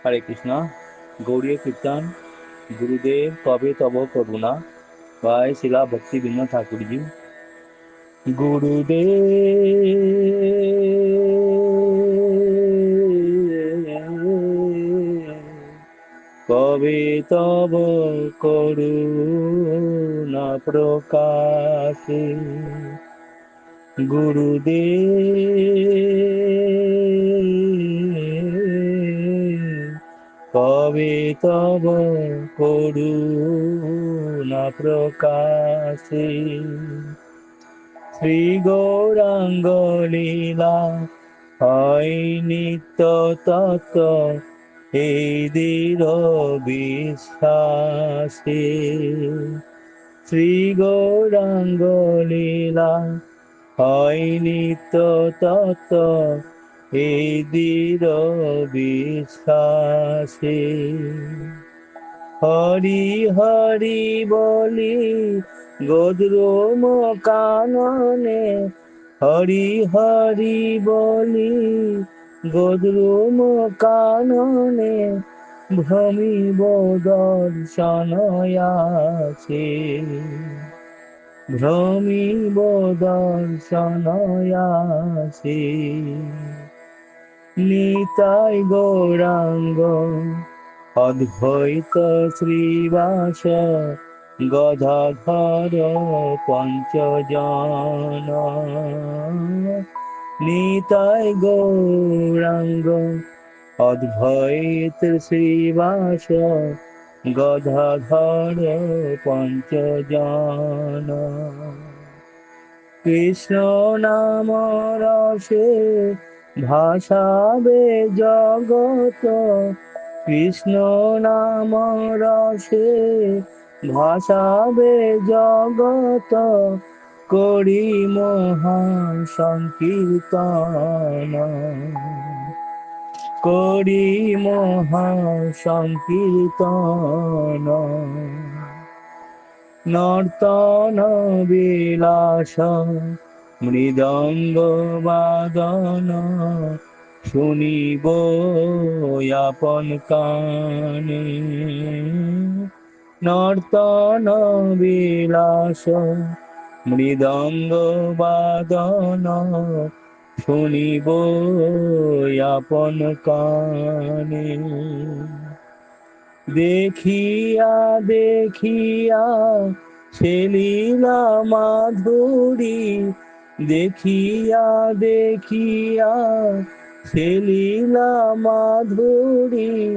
हरे कृष्णा। गौड़ीय कीर्तन। गुरुदेव कबे तब करुणा। बाय शिला भक्ति विनोद ठाकुर जी। गुरुदेव कबे तब करुणा प्रकाशे। गुरुदेव कबे तब করুণা প্রকাশে। শ্রী গৌরাঙ্গ লীলা হয় নিত্য তত্ত্ব এই দৃঢ় বিশ্বাসে। শ্রী গৌরাঙ্গ লীলা হয় নিত্য তত্ত্ব এই দৃঢ় বিশ্বাসে। হরি হরি বলি গদ্রম কাননে। হরি হরি বলি গদ্রম কাননে। ভ্রমিব দর্শনয়াছে। ভ্রমিব দর্শনয়াছে। নিতাই গৌরাঙ্গ অদ্বৈত শ্রীবাস গদাধর পঞ্চজন। নিতাই গৌরাঙ্গ অদ্বৈত শ্রীবাস গদাধর পঞ্চজন। কৃষ্ণ নাম রসে ভাসাবে জগত। কৃষ্ণ নাম রসে ভাসাবে জগত। করি মহা সংকীর্তন। করি মহা সংকীর্তন। নর্তন বিলাস মৃদঙ্গ বাদন। শুনিব আপন কানে। নর্তন বিলাস মৃদঙ্গ বাদন। শুনিব আপন কানে। দেখিয়া দেখিয়া সে লীলা মাধুরী। দেখিয়া দেখিয়া সে লীলা মাধুরী।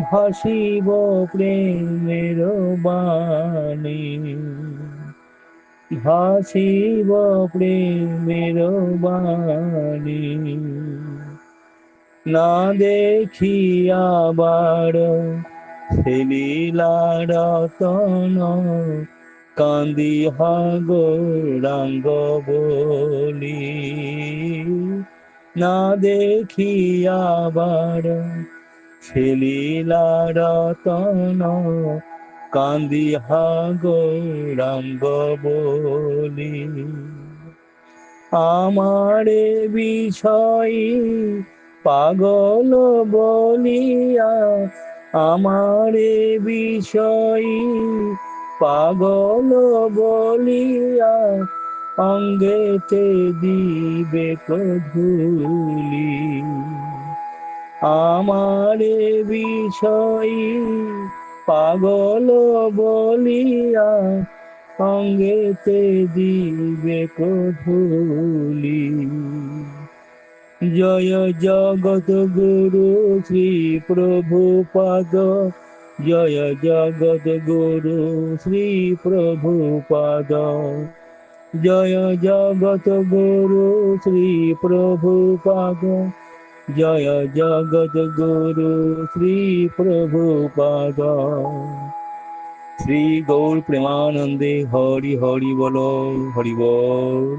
ভাসিব প্রেমের বাণী। ভাসিব প্রেমের বাণী। না দেখিয়া বার সে লীলা রতন। কান্দিহা গৌরাঙ্গ বলি। না দেখিয়া বার সে লীলা রতন। কান্দিহা গৌরাঙ্গ বলি। আমারে বিষয় পাগল বলিয়া। আমারে বিষয় পাগল বলিয়া। অঙ্গেতে দিবে ধূলি। আমারে বিষয় পাগল বলিয়া। অঙ্গেতে দিবে ধূলি। জয় জগত গুরু শ্রী প্রভুপাদ। জয় জগত গুরু শ্রী প্রভুপাদ। জয় জগত গুরু শ্রী প্রভুপাদ। জয় জগত গুরু শ্রী প্রভুপাদ। শ্রী গৌর প্রেমানন্দে হরি হরি বল। হরি বল।